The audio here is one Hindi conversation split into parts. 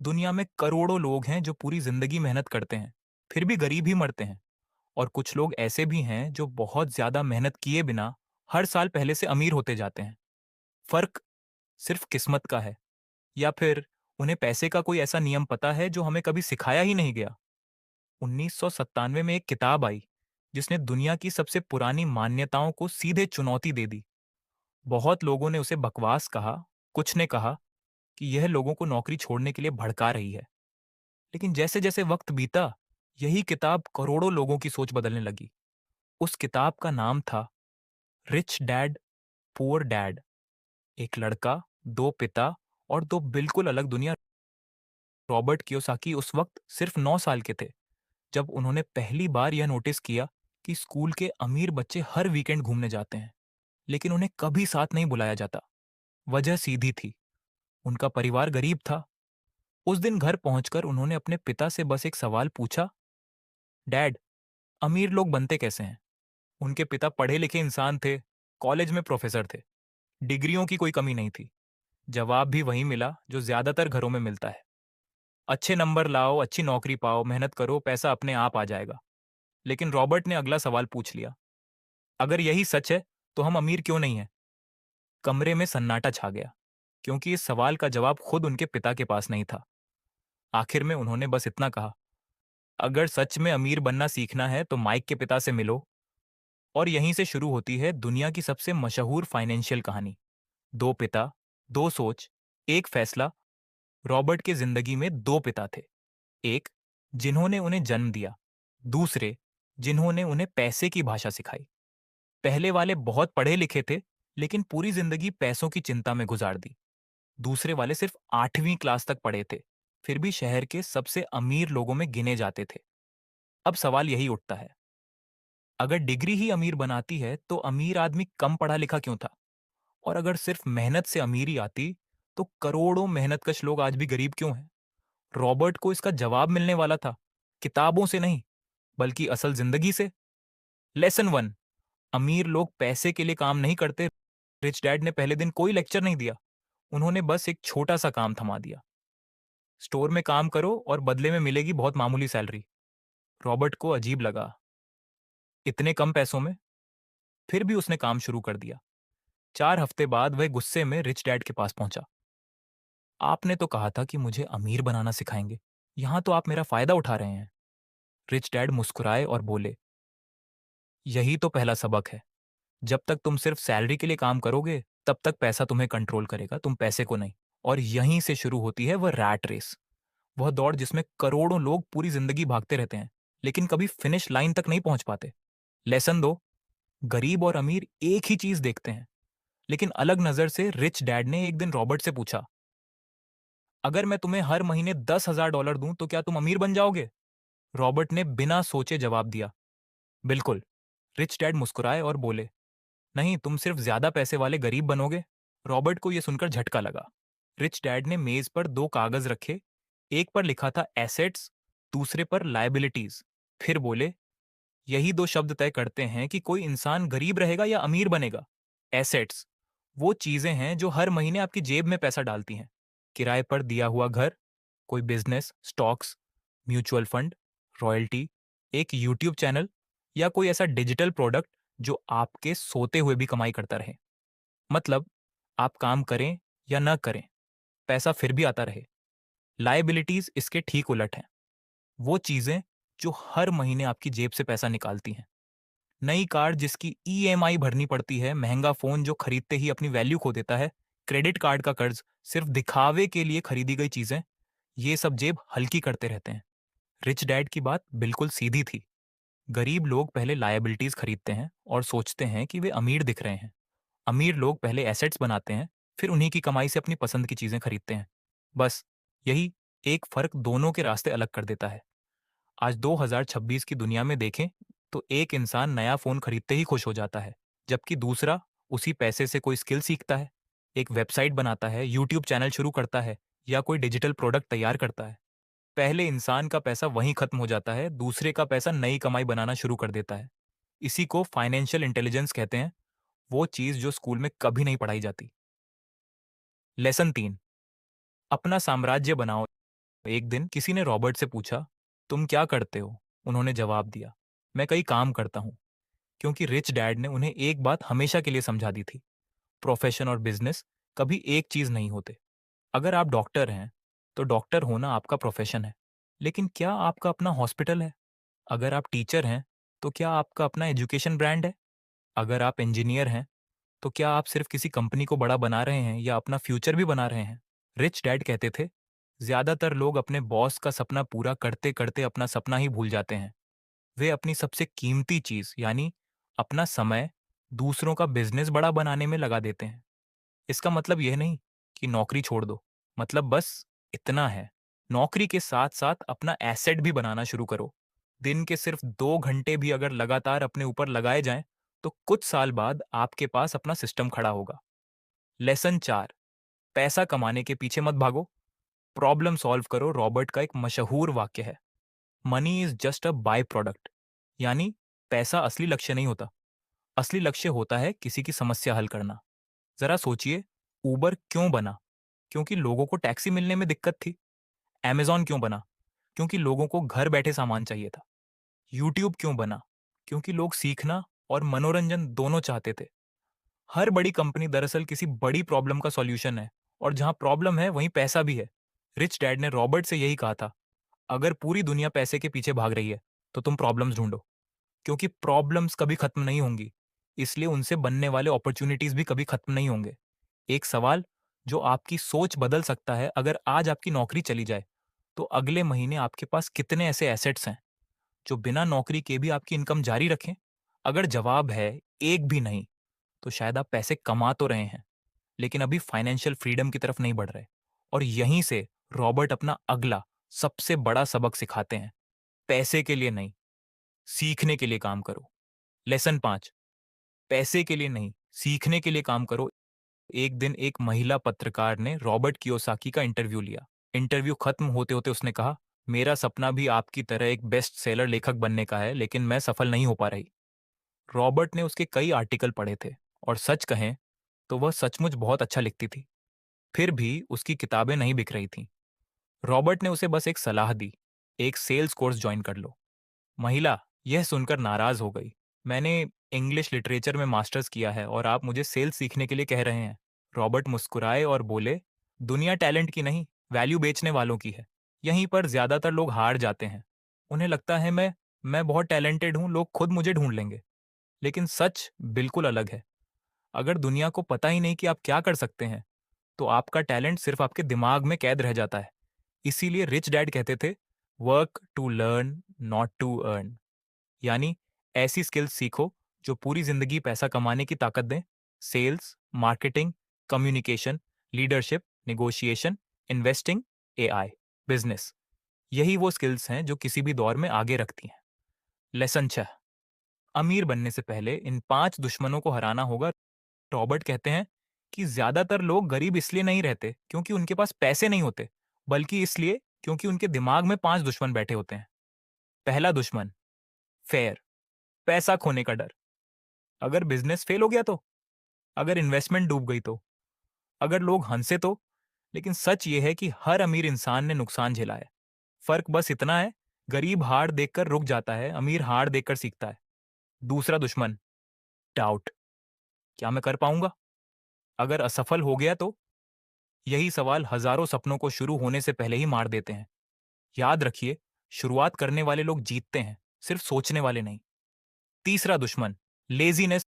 दुनिया में करोड़ों लोग हैं जो पूरी जिंदगी मेहनत करते हैं, फिर भी गरीब ही मरते हैं। और कुछ लोग ऐसे भी हैं जो बहुत ज्यादा मेहनत किए बिना हर साल पहले से अमीर होते जाते हैं। फर्क सिर्फ किस्मत का है, या फिर उन्हें पैसे का कोई ऐसा नियम पता है जो हमें कभी सिखाया ही नहीं गया। 1997 में एक किताब आई जिसने दुनिया की सबसे पुरानी मान्यताओं को सीधे चुनौती दे दी। बहुत लोगों ने उसे बकवास कहा, कुछ ने कहा कि यह लोगों को नौकरी छोड़ने के लिए भड़का रही है। लेकिन जैसे जैसे वक्त बीता, यही किताब करोड़ों लोगों की सोच बदलने लगी। उस किताब का नाम था रिच डैड पुअर डैड। एक लड़का, दो पिता और दो बिल्कुल अलग दुनिया। रॉबर्ट कियोसाकी उस वक्त सिर्फ 9 साल के थे जब उन्होंने पहली बार यह नोटिस किया कि स्कूल के अमीर बच्चे हर वीकेंड घूमने जाते हैं, लेकिन उन्हें कभी साथ नहीं बुलाया जाता। वजह सीधी थी, उनका परिवार गरीब था। उस दिन घर पहुंचकर उन्होंने अपने पिता से बस एक सवाल पूछा, डैड, अमीर लोग बनते कैसे हैं? उनके पिता पढ़े लिखे इंसान थे, कॉलेज में प्रोफेसर थे, डिग्रियों की कोई कमी नहीं थी। जवाब भी वही मिला जो ज्यादातर घरों में मिलता है, अच्छे नंबर लाओ, अच्छी नौकरी पाओ, मेहनत करो, पैसा अपने आप आ जाएगा। लेकिन रॉबर्ट ने अगला सवाल पूछ लिया, अगर यही सच है तो हम अमीर क्यों नहीं हैं? कमरे में सन्नाटा छा गया, क्योंकि इस सवाल का जवाब खुद उनके पिता के पास नहीं था। आखिर में उन्होंने बस इतना कहा, अगर सच में अमीर बनना सीखना है तो माइक के पिता से मिलो। और यहीं से शुरू होती है दुनिया की सबसे मशहूर फाइनेंशियल कहानी। दो पिता, दो सोच, एक फैसला। रॉबर्ट की जिंदगी में दो पिता थे, एक जिन्होंने उन्हें जन्म दिया, दूसरे जिन्होंने उन्हें पैसे की भाषा सिखाई। पहले वाले बहुत पढ़े लिखे थे, लेकिन पूरी जिंदगी पैसों की चिंता में गुजार दी। दूसरे वाले सिर्फ 8वीं क्लास तक पढ़े थे, फिर भी शहर के सबसे अमीर लोगों में गिने जाते थे। अब सवाल यही उठता है, अगर डिग्री ही अमीर बनाती है तो अमीर आदमी कम पढ़ा लिखा क्यों था? और अगर सिर्फ मेहनत से अमीरी आती तो करोड़ों मेहनतकश लोग आज भी गरीब क्यों हैं? रॉबर्ट को इसका जवाब मिलने वाला था, किताबों से नहीं, बल्कि असल जिंदगी से। लेसन वन, अमीर लोग पैसे के लिए काम नहीं करते। रिच डैड ने पहले दिन कोई लेक्चर नहीं दिया, उन्होंने बस एक छोटा सा काम थमा दिया, स्टोर में काम करो और बदले में मिलेगी बहुत मामूली सैलरी। रॉबर्ट को अजीब लगा, इतने कम पैसों में? फिर भी उसने काम शुरू कर दिया। 4 हफ्ते बाद वह गुस्से में रिच डैड के पास पहुंचा। आपने तो कहा था कि मुझे अमीर बनाना सिखाएंगे, यहां तो आप मेरा फायदा उठा रहे हैं। रिच डैड मुस्कुराए और बोले, यही तो पहला सबक है। जब तक तुम सिर्फ सैलरी के लिए काम करोगे, तब तक पैसा तुम्हें कंट्रोल करेगा, तुम पैसे को नहीं। और यहीं से शुरू होती है वह रैट रेस, वह दौड़ जिसमें करोड़ों लोग पूरी जिंदगी भागते रहते हैं, लेकिन कभी फिनिश लाइन तक नहीं पहुंच पाते। लेसन दो, गरीब और अमीर एक ही चीज देखते हैं, लेकिन अलग नजर से। रिच डैड ने एक दिन रॉबर्ट से पूछा, अगर मैं तुम्हें हर महीने $10,000 दूं तो क्या तुम अमीर बन जाओगे? रॉबर्ट ने बिना सोचे जवाब दिया, बिल्कुल। रिच डैड मुस्कुराए और बोले, नहीं, तुम सिर्फ ज्यादा पैसे वाले गरीब बनोगे। रॉबर्ट को यह सुनकर झटका लगा। रिच डैड ने मेज पर दो कागज रखे, एक पर लिखा था एसेट्स, दूसरे पर लायबिलिटीज। फिर बोले, यही दो शब्द तय करते हैं कि कोई इंसान गरीब रहेगा या अमीर बनेगा। एसेट्स वो चीजें हैं जो हर महीने आपकी जेब में पैसा डालती हैं, किराए पर दिया हुआ घर, कोई business, stocks, mutual fund, royalty, एक यूट्यूब चैनल, या कोई ऐसा डिजिटल प्रोडक्ट जो आपके सोते हुए भी कमाई करता रहे। मतलब, आप काम करें या न करें, पैसा फिर भी आता रहे। लायबिलिटीज इसके ठीक उलट हैं, वो चीजें जो हर महीने आपकी जेब से पैसा निकालती हैं। नई कार जिसकी ईएमआई भरनी पड़ती है, महंगा फोन जो खरीदते ही अपनी वैल्यू खो देता है, क्रेडिट कार्ड का कर्ज, सिर्फ दिखावे के लिए खरीदी गई चीजें, ये सब जेब हल्की करते रहते हैं। रिच डैड की बात बिल्कुल सीधी थी। गरीब लोग पहले लायबिलिटीज खरीदते हैं और सोचते हैं कि वे अमीर दिख रहे हैं। अमीर लोग पहले एसेट्स बनाते हैं, फिर उन्हीं की कमाई से अपनी पसंद की चीजें खरीदते हैं। बस यही एक फर्क दोनों के रास्ते अलग कर देता है। आज 2026 की दुनिया में देखें तो एक इंसान नया फोन खरीदते ही खुश हो जाता है, जबकि दूसरा उसी पैसे से कोई स्किल सीखता है, एक वेबसाइट बनाता है, यूट्यूब चैनल शुरू करता है, या कोई डिजिटल प्रोडक्ट तैयार करता है। पहले इंसान का पैसा वहीं खत्म हो जाता है, दूसरे का पैसा नई कमाई बनाना शुरू कर देता है। इसी को फाइनेंशियल इंटेलिजेंस कहते हैं, वो चीज जो स्कूल में कभी नहीं पढ़ाई जाती। लेसन 3, अपना साम्राज्य बनाओ। एक दिन किसी ने रॉबर्ट से पूछा, तुम क्या करते हो? उन्होंने जवाब दिया, मैं कई काम करता हूँ। क्योंकि रिच डैड ने उन्हें एक बात हमेशा के लिए समझा दी थी, प्रोफेशन और बिजनेस कभी एक चीज नहीं होते। अगर आप डॉक्टर हैं, तो डॉक्टर होना आपका प्रोफेशन है। लेकिन क्या आपका अपना हॉस्पिटल है? अगर आप टीचर हैं, तो क्या आपका अपना एजुकेशन ब्रांड है? अगर आप इंजीनियर हैं, तो क्या आप सिर्फ किसी कंपनी को बड़ा बना रहे हैं या अपना फ्यूचर भी बना रहे हैं? रिच डैड कहते थे, ज्यादातर लोग अपने बॉस का सपना पूरा करते करते अपना सपना ही भूल जाते हैं। वे अपनी सबसे कीमती चीज यानी अपना समय दूसरों का बिजनेस बड़ा बनाने में लगा देते हैं। इसका मतलब यह नहीं कि नौकरी छोड़ दो, मतलब बस इतना है, नौकरी के साथ साथ अपना एसेट भी बनाना शुरू करो। दिन के सिर्फ 2 घंटे भी अगर लगातार अपने ऊपर लगाए जाएं, तो कुछ साल बाद आपके पास अपना सिस्टम खड़ा होगा। लेसन 4, पैसा कमाने के पीछे मत भागो, प्रॉब्लम सॉल्व करो। रॉबर्ट का एक मशहूर वाक्य है, money is just a by product. यानी पैसा असली लक्ष्य नहीं होता, असली लक्ष्य होता है किसी की समस्या हल करना। जरा सोचिए, उबर क्यों बना? क्योंकि लोगों को टैक्सी मिलने में दिक्कत थी। अमेज़न क्यों बना? क्योंकि लोगों को घर बैठे सामान चाहिए था। यूट्यूब क्यों बना? क्योंकि लोग सीखना और मनोरंजन दोनों चाहते थे। हर बड़ी कंपनी दरअसल किसी बड़ी प्रॉब्लम का सॉल्यूशन है, और जहां प्रॉब्लम है वहीं पैसा भी है। रिच डैड ने रॉबर्ट से यही कहा था, अगर पूरी दुनिया पैसे के पीछे भाग रही है, तो तुम प्रॉब्लम्स ढूंढो, क्योंकि प्रॉब्लम्स कभी खत्म नहीं होंगी। इसलिए उनसे बनने वाले अपॉर्चुनिटीज भी कभी खत्म नहीं होंगे। एक सवाल जो आपकी सोच बदल सकता है, अगर आज आपकी नौकरी चली जाए, तो अगले महीने आपके पास कितने ऐसे एसेट्स हैं जो बिना नौकरी के भी आपकी इनकम जारी रखें? अगर जवाब है एक भी नहीं, तो शायद आप पैसे कमा तो रहे हैं, लेकिन अभी फाइनेंशियल फ्रीडम की तरफ नहीं बढ़ रहे। और यहीं से रॉबर्ट अपना अगला सबसे बड़ा सबक सिखाते हैं, पैसे के लिए नहीं, सीखने के लिए काम करो। लेसन 5, पैसे के लिए नहीं, सीखने के लिए काम करो। एक दिन एक महिला पत्रकार ने रॉबर्ट कियोसाकी का इंटरव्यू लिया। इंटरव्यू खत्म होते होते उसने कहा, मेरा सपना भी आपकी तरह एक बेस्ट सेलर लेखक बनने का है, लेकिन मैं सफल नहीं हो पा रही। रॉबर्ट ने उसके कई आर्टिकल पढ़े थे, और सच कहें तो वह सचमुच बहुत अच्छा लिखती थी। फिर भी उसकी किताबें नहीं बिक रही थीं। रॉबर्ट ने उसे बस एक सलाह दी, एक सेल्स कोर्स ज्वाइन कर लो। महिला यह सुनकर नाराज हो गई, मैंने इंग्लिश लिटरेचर में मास्टर्स किया है और आप मुझे सेल्स सीखने के लिए कह रहे हैं। रॉबर्ट मुस्कुराए और बोले, दुनिया टैलेंट की नहीं, वैल्यू बेचने वालों की है। यहीं पर ज्यादातर लोग हार जाते हैं। उन्हें लगता है मैं बहुत टैलेंटेड हूं, लोग खुद मुझे ढूंढ लेंगे। लेकिन सच बिल्कुल अलग है। अगर दुनिया को पता ही नहीं कि आप क्या कर सकते हैं, तो आपका टैलेंट सिर्फ आपके दिमाग में कैद रह जाता है। इसीलिए रिच डैड कहते थे, work to learn, not to earn. यानी ऐसी स्किल्स सीखो जो पूरी जिंदगी पैसा कमाने की ताकत दें। Sales, marketing, communication, leadership, negotiation, investing, AI, business, यही वो स्किल्स हैं जो किसी भी दौर में आगे रखती हैं। लेसन 6, अमीर बनने से पहले इन 5 दुश्मनों को हराना होगा। रॉबर्ट कहते हैं कि ज्यादातर लोग गरीब इसलिए नहीं रहते क्योंकि उनके पास पैसे नहीं होते, बल्कि इसलिए क्योंकि उनके दिमाग में 5 दुश्मन बैठे होते हैं। पहला दुश्मन, फेयर, पैसा खोने का डर। अगर बिजनेस फेल हो गया तो, अगर इन्वेस्टमेंट डूब गई तो, अगर लोग हंसे तो। लेकिन सच ये है कि हर अमीर इंसान ने नुकसान झेला है। फर्क बस इतना है, गरीब हार देखकर रुक जाता है, अमीर हार देखकर सीखता है। दूसरा दुश्मन, डाउट, क्या मैं कर पाऊंगा? अगर असफल हो गया तो? यही सवाल हजारों सपनों को शुरू होने से पहले ही मार देते हैं। याद रखिए, शुरुआत करने वाले लोग जीतते हैं, सिर्फ सोचने वाले नहीं। तीसरा दुश्मन, लेजीनेस।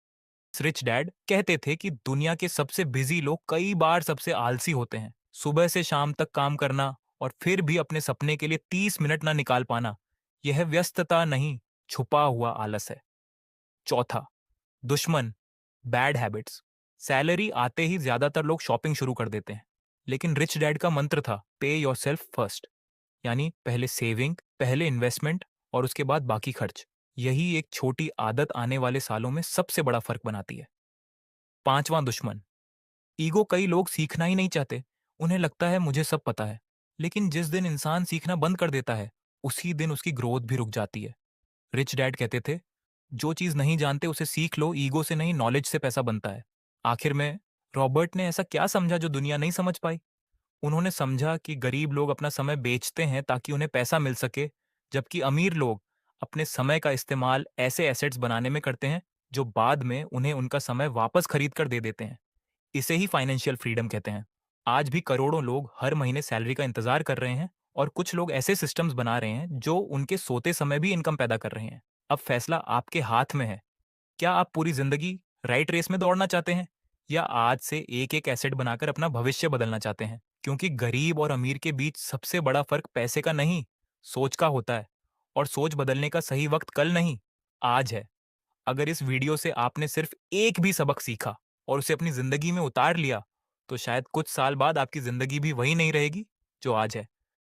रिच डैड कहते थे कि दुनिया के सबसे बिजी लोग कई बार सबसे आलसी होते हैं। सुबह से शाम तक काम करना और फिर भी अपने सपने के लिए 30 मिनट ना निकाल पाना, यह व्यस्तता नहीं, छुपा हुआ आलस है। चौथा दुश्मन, बैड हैबिट्स। सैलरी आते ही ज्यादातर लोग शॉपिंग शुरू कर देते हैं, लेकिन रिच डैड का मंत्र था, पे योरसेल्फ फर्स्ट। यानी पहले सेविंग, पहले इन्वेस्टमेंट, और उसके बाद बाकी खर्च। यही एक छोटी आदत आने वाले सालों में सबसे बड़ा फर्क बनाती है। पांचवां दुश्मन, ईगो। कई लोग सीखना ही नहीं चाहते, उन्हें लगता है मुझे सब पता है। लेकिन जिस दिन इंसान सीखना बंद कर देता है, उसी दिन उसकी ग्रोथ भी रुक जाती है। रिच डैड कहते थे, जो चीज नहीं जानते उसे सीख लो, ईगो से नहीं, नॉलेज से पैसा बनता है। आखिर में रॉबर्ट ने ऐसा क्या समझा जो दुनिया नहीं समझ पाई? उन्होंने समझा कि गरीब लोग अपना समय बेचते हैं ताकि उन्हें पैसा मिल सके, जबकि अमीर लोग अपने समय का इस्तेमाल ऐसे एसेट्स बनाने में करते हैं, जो बाद में उन्हें उनका समय वापस खरीद कर दे देते हैं। इसे ही फाइनेंशियल फ्रीडम कहते हैं। आज भी करोड़ों लोग हर महीने सैलरी का इंतजार कर रहे हैं और कुछ लोग ऐसे सिस्टम्स बना रहे हैं जो उनके सोते समय भी इनकम पैदा कर रहे हैं। अब फैसला आपके हाथ में है। क्या आप पूरी जिंदगी राइट रेस में दौड़ना चाहते हैं या आज से एक-एक एसेट बनाकर अपना भविष्य बदलना चाहते हैं? क्योंकि गरीब और अमीर के बीच सबसे बड़ा फर्क पैसे का नहीं, सोच का होता है और सोच बदलने का सही वक्त कल नहीं, आज है। अगर इस वीडियो से आपने सिर्फ एक भी सबक सीखा और उसे अपनी जिंदगी में उतार लिया, तो शायद कुछ साल बाद आपकी जिंदगी भी वही नहीं रहेगी जो आज है।